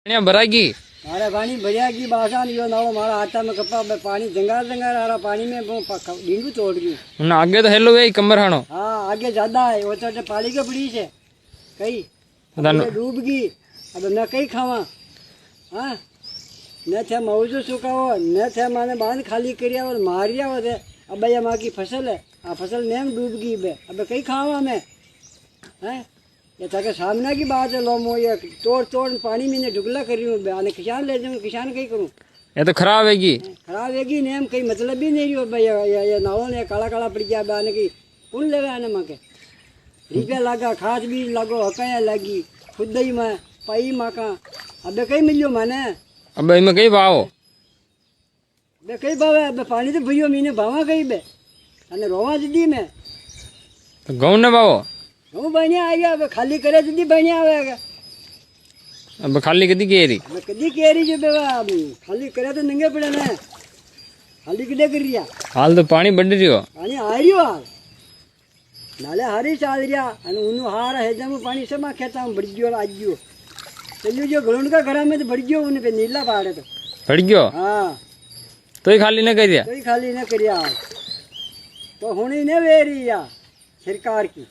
भरागी मारे पानी बढ़िया की बासा लियो ना मारा आटा में कपा पानी जंगार जंगार आ रहा पानी में डींडू तोड़ गई ना आगे तो हेलो वे कमर हानो। हाँ आगे ज्यादा है वो तो पाली के पड़ी है कई डूब गई अब न कई खावा हाँ न थे मौजू सुखाओ न थे माने बांध खाली करिया और मारिया हो थे अब ये माँ की फसल है आ फसल नेम डूब गई बे अब कई खावा मैं हैं ये ताकि सामने की बात है लो मो ये तोड़ तोड़ पानी में ने ढुकला करी हूँ आने किसान ले जाऊँ किसान कहीं करूँ ये तो खराब हैगी नेम कहीं मतलब भी नहीं रही भाई ये नावल ने काला काला पड़ गया आने की कौन लेवे आने माँ के रुपया लगा खाद बीज लगो हकाया लगी खुद ही मैं पाई माँ का अब कहीं मिलियो मैंने अब इनमें कई भाव बे कई भाव है अब पानी तो भैया मीने भावा कहीं बे अने रोवा दीदी में तो गौ ने भाव હું બન્યા આવ્યા હવે ખાલી કરે સુધી બન્યા આવે अब खाली कदी केरी કદી કેરી છે બેવા ખાલી કરે તો નંગે પડે ને ખાલી કદે કરી રહ્યા हाल तो पानी बढ़ रही हो પાણી હાર્યું હાલ નાલે હારી ચાલ રહ્યા અને ઉનું હાર હેજામાં પાણી શેમાં ખેંચામાં ભરી ગયો આજ ગયો ચલ્યું જો ઘણું કા ઘરામાં તો ભરી ગયો ઉને પે નીલા પાડે તો बढ़ गयो હા तो खाली न करिया કોઈ ખાલી ન કર્યા તો હુણી ને વેરી યા સરકાર की